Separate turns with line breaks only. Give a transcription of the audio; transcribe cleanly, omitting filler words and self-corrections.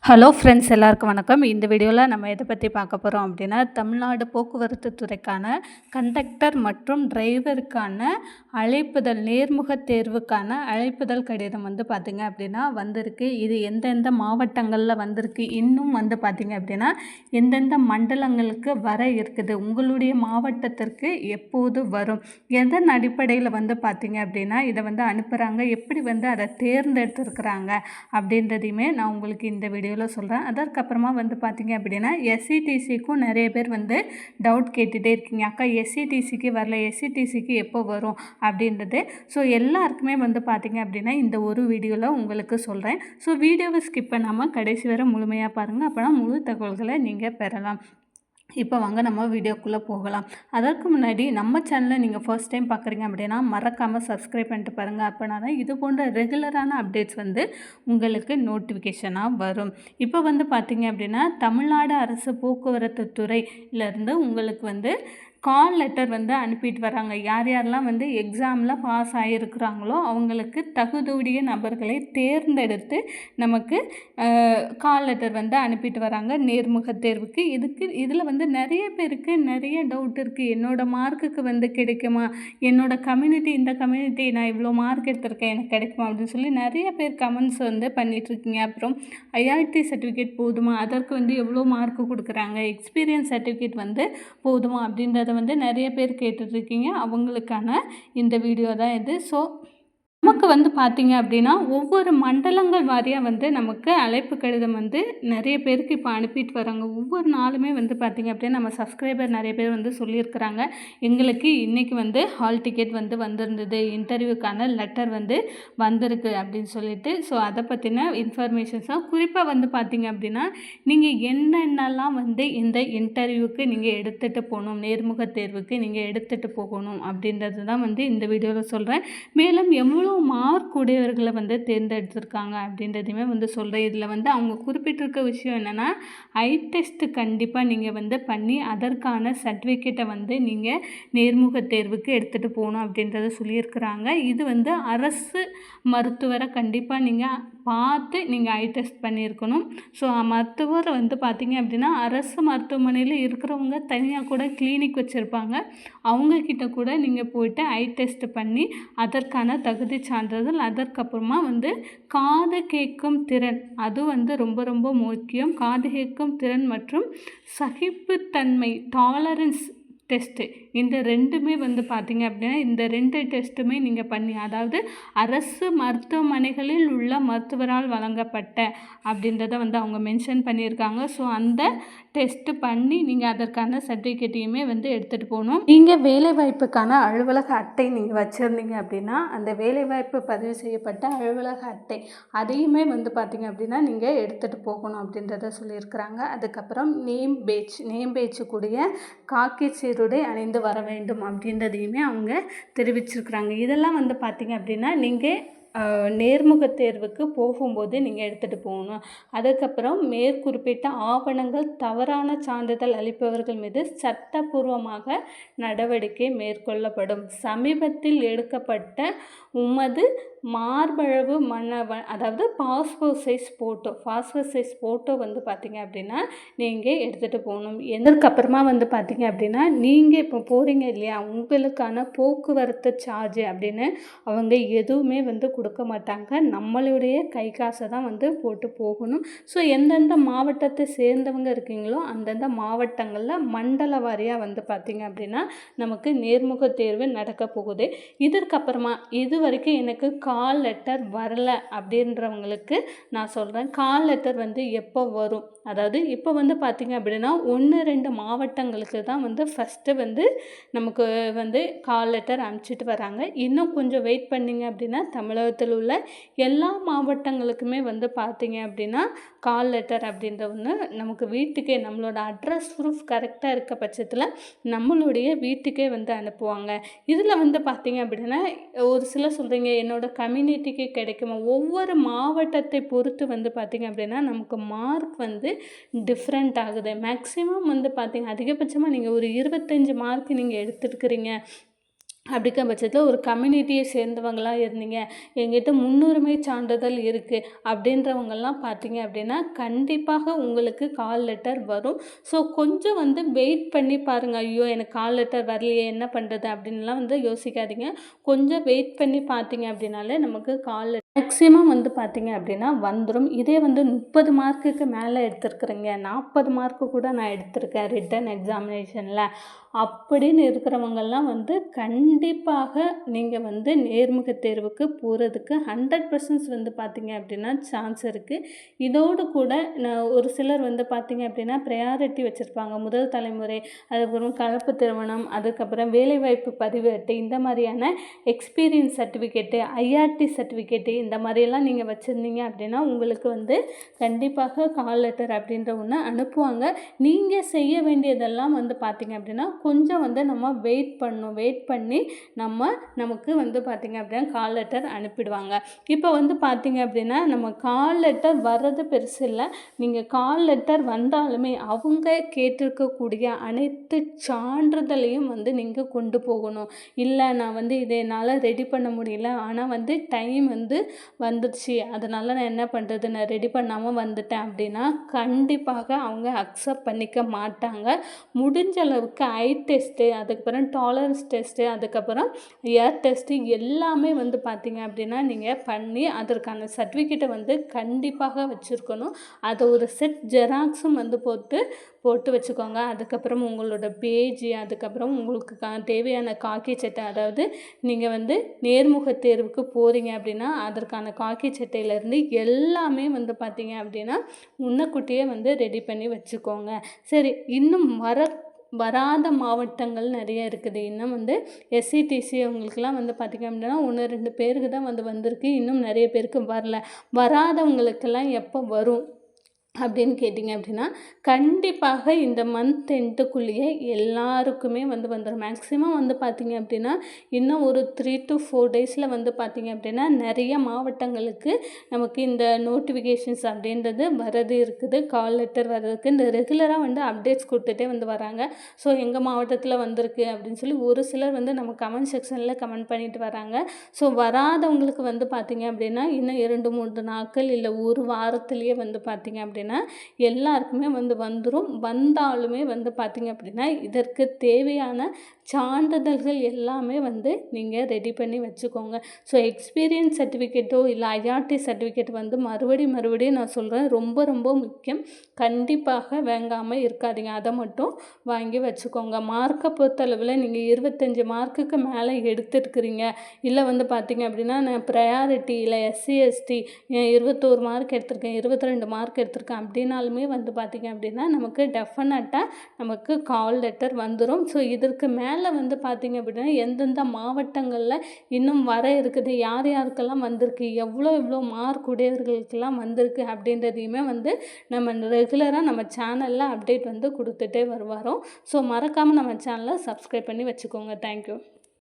Hello friends, எல்லாருக்கும் வணக்கம். இந்த வீடியோவில் நம்ம எதை பற்றி பார்க்க போகிறோம் அப்படின்னா, தமிழ்நாடு போக்குவரத்து துறைக்கான கண்டக்டர் மற்றும் டிரைவருக்கான அழைப்புதல் நேர்முக தேர்வுக்கான அழைப்புதல் கடிதம் பார்த்திங்க அப்படின்னா வந்திருக்கு. இது எந்தெந்த மாவட்டங்களில் வந்திருக்கு, இன்னும் பார்த்திங்க அப்படின்னா எந்தெந்த மண்டலங்களுக்கு வர இருக்குது, உங்களுடைய மாவட்டத்திற்கு எப்போது வரும், எதன் அடிப்படையில் பார்த்திங்க அப்படின்னா இதை அனுப்புகிறாங்க, எப்படி அதை தேர்ந்தெடுத்துருக்குறாங்க அப்படின்றதையுமே நான் உங்களுக்கு இந்த வீடியோவில் சொல்கிறேன். அதற்கப்புறமா பார்த்திங்க அப்படின்னா எஸ்சிடிசிக்கும் நிறைய பேர் டவுட் கேட்டுகிட்டே இருக்கீங்க. அக்கா எஸ்சிடிசிக்கு வரல, எஸ்சிடிசிக்கு எப்போ வரும் அப்படின்றது. ஸோ எல்லாருக்குமே பார்த்திங்க அப்படின்னா இந்த ஒரு வீடியோவில் உங்களுக்கு சொல்கிறேன். ஸோ வீடியோவை ஸ்கிப் பண்ணாமல் கடைசி வரை முழுமையாக பாருங்கள். அப்போனா முழு தகவல்களை நீங்கள் பெறலாம். இப்போ வாங்க நம்ம வீடியோக்குள்ளே போகலாம். அதற்கு முன்னாடி நம்ம சேனலை நீங்கள் ஃபர்ஸ்ட் டைம் பார்க்குறீங்க அப்படின்னா மறக்காமல் சப்ஸ்கிரைப் பண்ணிட்டு பாருங்கள். அப்போனா தான் இது போன்ற ரெகுலரான அப்டேட்ஸ் உங்களுக்கு நோட்டிஃபிகேஷனாக வரும். இப்போ பார்த்திங்க அப்படின்னா தமிழ்நாடு அரசு போக்குவரத்து துறையிலேருந்து உங்களுக்கு கால் லெட்டர் அனுப்பிட்டு வராங்க. யார் யாரெல்லாம் எக்ஸாமில் பாஸ் ஆகியிருக்கிறாங்களோ அவங்களுக்கு தகுதியுடைய நபர்களை தேர்ந்தெடுத்து நமக்கு கால் லெட்டர் அனுப்பிட்டு வராங்க நேர்முக தேர்வுக்கு. இதில் நிறைய பேருக்கு நிறைய டவுட் இருக்குது. என்னோடய மார்க்குக்கு கிடைக்குமா, என்னோடய கம்யூனிட்டி இந்த கம்யூனிட்டி நான் இவ்வளோ மார்க் எடுத்திருக்கேன் எனக்கு கிடைக்குமா அப்படின்னு சொல்லி நிறைய பேர் கமெண்ட்ஸ் பண்ணிகிட்ருக்கீங்க. அப்புறம் ஐஆர்டி சர்டிஃபிகேட் போதுமா, அதற்கு எவ்வளோ மார்க்கு கொடுக்குறாங்க, எக்ஸ்பீரியன்ஸ் சர்டிஃபிகேட் போதுமா அப்படின்றத நிறைய பேர் கேட்டுட்ருக்கீங்க. அவங்களுக்கான இந்த வீடியோ தான் இது. ஸோ நமக்கு பார்த்திங்க அப்படின்னா ஒவ்வொரு மண்டலங்கள் வாரியாக நமக்கு அழைப்பு கடிதம் நிறைய பேருக்கு இப்போ அனுப்பிட்டு வராங்க. ஒவ்வொரு நாளுமே பார்த்திங்க அப்படின்னா நம்ம சப்ஸ்கிரைபர் நிறைய பேர் சொல்லியிருக்கிறாங்க, எங்களுக்கு இன்றைக்கி ஹால் டிக்கெட் வந்திருந்தது, இன்டர்வியூக்கான லெட்டர் வந்திருக்கு அப்படின்னு சொல்லிட்டு. ஸோ அதை பற்றின இன்ஃபர்மேஷன்ஸாக குறிப்பாக பார்த்திங்க அப்படின்னா நீங்கள் என்னென்னலாம் இந்த இன்டர்வியூக்கு நீங்கள் எடுத்துகிட்டு போகணும், நேர்முக தேர்வுக்கு நீங்கள் எடுத்துகிட்டு போகணும் அப்படின்றது தான் இந்த வீடியோவில் சொல்கிறேன். மேலும் எவ்வளோ மார்க் உடையவர்களை தேர்ந்தெடுத்திருக்காங்க அப்படின்றதையுமே சொல்கிறேன். இதில் அவங்க குறிப்பிட்டிருக்க விஷயம் என்னென்னா ஐ டெஸ்ட் கண்டிப்பாக நீங்கள் பண்ணி அதற்கான சர்டிஃபிகேட்டை நீங்கள் நேர்முக தேர்வுக்கு எடுத்துகிட்டு போகணும் அப்படின்றத சொல்லியிருக்கிறாங்க. இது அரசு மருத்துவரை கண்டிப்பாக நீங்கள் பார்த்து நீங்கள் ஐ டெஸ்ட் பண்ணியிருக்கணும். ஸோ மருத்துவர் பார்த்திங்க அப்படின்னா அரசு மருத்துவமனையில் இருக்கிறவங்க தனியாக கூட கிளினிக் வச்சுருப்பாங்க. அவங்கக்கிட்ட கூட நீங்கள் போய்ட்டு ஐ டெஸ்ட் பண்ணி அதற்கான தகுதி சான்றிதழ், அதற்கப்புறமா காது கேட்கும் திறன், அது ரொம்ப ரொம்ப முக்கியம். காது கேட்கும் திறன் மற்றும் சகிப்புத்தன்மை டாலரன்ஸ் டெஸ்ட்டு, இந்த ரெண்டுமே பார்த்திங்க அப்படின்னா இந்த 2 டெஸ்ட்டுமே நீங்கள் பண்ணி, அதாவது அரசு மருத்துவமனைகளில் உள்ள மருத்துவரால் வழங்கப்பட்ட அப்படின்றத அவங்க மென்ஷன் பண்ணியிருக்காங்க. ஸோ அந்த டெஸ்ட்டு பண்ணி நீங்கள் அதற்கான சர்டிஃபிகேட்டையுமே எடுத்துகிட்டு போகணும். நீங்கள் வேலைவாய்ப்புக்கான அலுவலக அட்டை நீங்கள் வச்சுருந்தீங்க அப்படின்னா அந்த வேலைவாய்ப்பு பதிவு செய்யப்பட்ட அலுவலக அட்டை அதையுமே பார்த்திங்க அப்படின்னா நீங்கள் எடுத்துகிட்டு போகணும் அப்படின்றத சொல்லியிருக்கிறாங்க. அதுக்கப்புறம் நேம் பேட்ச் கூடிய காக்கி சீருடை அணிந்து வர வேண்டும் அப்படின்றதையுமே அவங்க தெரிவிச்சிருக்கிறாங்க. இதெல்லாம் பார்த்திங்க அப்படின்னா நீங்கள் நேர்முக தேர்வுக்கு போகும்போது நீங்கள் எடுத்துகிட்டு போகணும். அதுக்கப்புறம் மேற்குறிப்பிட்ட ஆவணங்கள் தவறான சான்றிதழ் அளிப்பவர்கள் மீது சட்டப்பூர்வமாக நடவடிக்கை மேற்கொள்ளப்படும். சமீபத்தில் எடுக்கப்பட்ட உமது மார்பளவு அதாவது பாஸ்போர்ட் சைஸ் ஃபோட்டோ பார்த்திங்க அப்படின்னா நீங்கள் எடுத்துகிட்டு போகணும். எதற்கப்புறமா பார்த்திங்க அப்படின்னா நீங்கள் இப்போ போகிறீங்க இல்லையா, உங்களுக்கான போக்குவரத்து சார்ஜ் அப்படின்னு அவங்க எதுவுமே கொடுக்க மாட்டாங்க. நம்மளுடைய கை காசை தான் போட்டு போகணும். ஸோ எந்தெந்த மாவட்டத்தை சேர்ந்தவங்க இருக்கீங்களோ அந்தந்த மாவட்டங்களில் மண்டல வாரியாக பார்த்திங்க அப்படின்னா நமக்கு நேர்முக தேர்வு நடக்க போகுது. இதற்கப்புறமா இது வரைக்கும் எனக்கு கால் லெட்டர் வரல அப்படின்றவங்களுக்கு நான் சொல்கிறேன், கால் லெட்டர் எப்போ வரும், அதாவது இப்போ பார்த்திங்க அப்படின்னா 1-2 மாவட்டங்களுக்கு தான் ஃபஸ்ட்டு நமக்கு கால் லெட்டர் அனுப்பிச்சிட்டு வராங்க. இன்னும் கொஞ்சம் வெயிட் பண்ணிங்க அப்படின்னா தமிழகத்தில் உள்ள எல்லா மாவட்டங்களுக்குமே பார்த்திங்க அப்படின்னா கால் லெட்டர் அப்படின்ற ஒன்று நமக்கு வீட்டுக்கே, நம்மளோட அட்ரஸ் ப்ரூஃப் கரெக்டாக இருக்க பட்சத்தில் நம்மளுடைய வீட்டுக்கே அனுப்புவாங்க. இதில் பார்த்திங்க அப்படின்னா ஒரு சிலர் சொல்கிறீங்க என்னோடய கம்யூனிட்டிக்கு கிடைக்குமா, ஒவ்வொரு மாவட்டத்தை பொறுத்து பார்த்திங்க அப்படின்னா நமக்கு மார்க் டிஃப்ரெண்ட் ஆகுது. மேக்ஸிமம் பார்த்திங்க அதிகபட்சமாக நீங்கள் ஒரு 25 மார்க் நீங்கள் எடுத்துருக்கிறீங்க அப்படிங்கிற பட்சத்தில் ஒரு கம்யூனிட்டியை சேர்ந்தவங்களாக இருந்தீங்க, எங்கிட்ட முன்னுரிமை சான்றிதழ் இருக்குது அப்படின்றவங்கெல்லாம் பார்த்தீங்க அப்படின்னா கண்டிப்பாக உங்களுக்கு கால் லெட்டர் வரும். ஸோ கொஞ்சம் வெயிட் பண்ணி பாருங்கள். ஐயோ எனக்கு கால் லெட்டர் வரலையே என்ன பண்ணுறது அப்படின்லாம் யோசிக்காதீங்க. கொஞ்சம் வெயிட் பண்ணி பார்த்தீங்க அப்படின்னாலே நமக்கு கால் மேக்ஸிமம் பார்த்தீங்க அப்படின்னா வந்துடும். இதே 30 மார்க்குக்கு மேலே எடுத்திருக்கிறீங்க, 40 மார்க்கு கூட நான் எடுத்திருக்கேன் ரிட்டன் எக்ஸாமினேஷனில் அப்படின்னு இருக்கிறவங்கெல்லாம் கண்டிப்பாக நீங்கள் நேர்முக தேர்வுக்கு போகிறதுக்கு 100% பார்த்தீங்க அப்படின்னா சான்ஸ் இருக்குது. இதோடு கூட ஒரு சிலர் பார்த்தீங்க அப்படின்னா ப்ரையாரிட்டி வச்சுருப்பாங்க. முதல் தலைமுறை, அதுக்கப்புறம் கலப்பு திருமணம், அதுக்கப்புறம் வேலைவாய்ப்பு பதிவு அட்டை, இந்த மாதிரியான எக்ஸ்பீரியன்ஸ் சர்டிஃபிகேட்டு, ஐஆர்டி சர்டிஃபிகேட்டு, இந்த மாதிரியெல்லாம் நீங்கள் வச்சுருந்தீங்க அப்படின்னா உங்களுக்கு கண்டிப்பாக கால் லெட்டர் அப்படின்ற ஒன்று அனுப்புவாங்க. நீங்கள் செய்ய வேண்டியதெல்லாம் பார்த்தீங்க அப்படின்னா கொஞ்சம் நம்ம வெயிட் பண்ணணும். வெயிட் பண்ணி நமக்கு பார்த்தீங்க அப்படின்னா கால் லெட்டர் அனுப்பிடுவாங்க. இப்போ பார்த்தீங்க அப்படின்னா நம்ம கால் லெட்டர் வர்றது பெருசு இல்லை. நீங்கள் கால் லெட்டர் வந்தாலுமே அவங்க கேட்டிருக்கக்கூடிய அனைத்து சான்றிதழையும் நீங்கள் கொண்டு போகணும். இல்லை நான் இதை என்னால் ரெடி பண்ண முடியல, ஆனால் டைம் வந்துடுச்சு, அதனால் நான் என்ன பண்ணுறது, நான் ரெடி பண்ணாமல் வந்துட்டேன் அப்படின்னா கண்டிப்பாக அவங்க அக்செப்ட் பண்ணிக்க மாட்டாங்க. முடிஞ்ச அளவுக்கு ஐ டெஸ்ட்டு, அதுக்கப்புறம் டாலரன்ஸ் டெஸ்ட்டு, அதுக்கப்புறம் ஏர் டெஸ்ட்டு எல்லாமே பார்த்தீங்க அப்படின்னா நீங்கள் பண்ணி அதற்கான சர்டிஃபிகேட்டை கண்டிப்பாக வச்சுருக்கணும். அதை ஒரு செட் ஜெராக்ஸும் போட்டு வச்சுக்கோங்க. அதுக்கப்புறம் உங்களோட பேஜ், அதுக்கப்புறம் உங்களுக்கு தேவையான காக்கி சட்டை, அதாவது நீங்கள் நேர்முக தேர்வுக்கு போகிறீங்க அப்படின்னா அதற்கான காக்கி சட்டையிலேருந்து எல்லாமே பார்த்தீங்க அப்படின்னா முன்னக்கூட்டியே ரெடி பண்ணி வச்சுக்கோங்க. சரி, இன்னும் வராத மாவட்டங்கள் நிறைய இருக்குது. இன்னும் எஸ்சிடிசி அவங்களுக்குலாம் பார்த்திங்க அப்படின்னா 1-2 பேருக்கு தான் வந்திருக்கு. இன்னும் நிறைய பேருக்கு வரல. வராதவங்களுக்கெல்லாம் எப்போ வரும் அப்படின்னு கேட்டிங்க அப்படின்னா கண்டிப்பாக இந்த மந்த் எண்டுக்குள்ளேயே எல்லாருக்குமே வந்துடும். மேக்ஸிமம் பார்த்திங்க அப்படின்னா இன்னும் ஒரு 3 to 4 டேஸில் பார்த்திங்க அப்படின்னா நிறைய மாவட்டங்களுக்கு நமக்கு இந்த நோட்டிஃபிகேஷன்ஸ் அப்படின்றது வரது இருக்குது. கால் லெட்டர் வர்றதுக்கு இந்த ரெகுலராக அப்டேட்ஸ் கொடுத்துட்டே வராங்க. ஸோ எங்கள் மாவட்டத்தில் வந்திருக்கு அப்படின்னு சொல்லி ஒரு சிலர் நம்ம கமெண்ட் செக்ஷனில் கமெண்ட் பண்ணிட்டு வராங்க. ஸோ வராதவங்களுக்கு பார்த்திங்க அப்படின்னா இன்னும் 2-3 நாட்கள் இல்லை ஒரு வாரத்துலேயே பார்த்திங்க அப்படின்னா எல்லாருக்குமே வந்துடும். வந்தாலுமே பார்த்திங்க அப்படின்னா இதற்கு தேவையான சான்றிதழ்கள் எல்லாமே நீங்கள் ரெடி பண்ணி வச்சுக்கோங்க. ஸோ எக்ஸ்பீரியன்ஸ் சர்டிஃபிகேட்டோ இல்லை ஐஆர்டி சர்டிஃபிகேட் மறுபடியும் நான் சொல்கிறேன், ரொம்ப ரொம்ப முக்கியம். கண்டிப்பாக வாங்காமல் இருக்காதீங்க. அதை மட்டும் வாங்கி வச்சுக்கோங்க. மார்க்கை பொறுத்தளவில் நீங்கள் 25 மார்க்குக்கு மேலே எடுத்துருக்கிறீங்க, இல்லை பார்த்திங்க அப்படின்னா நான் ப்ரையாரிட்டி இல்லை எஸ்சி எஸ்டி 21 மார்க் எடுத்திருக்கேன், 22 மார்க் எடுத்திருக்கேன் அப்படின்னாலுமே பார்த்திங்க அப்படின்னா நமக்கு டெஃபினட்டாக நமக்கு கால் லெட்டர் வந்துடும். ஸோ இதற்கு மேலே பார்த்திங்க அப்படின்னா எந்தெந்த மாவட்டங்களில் இன்னும் வர இருக்குது, யார் யாருக்கெல்லாம் வந்திருக்கு, எவ்வளோ மார்க் உடையவர்களுக்கெல்லாம் வந்திருக்கு அப்படின்றதையுமே நம்ம ரெகுலராக நம்ம சேனலில் அப்டேட் கொடுத்துட்டே வரோம். ஸோ மறக்காமல் நம்ம சேனலை சப்ஸ்கிரைப் பண்ணி வச்சுக்கோங்க. தேங்க்யூ.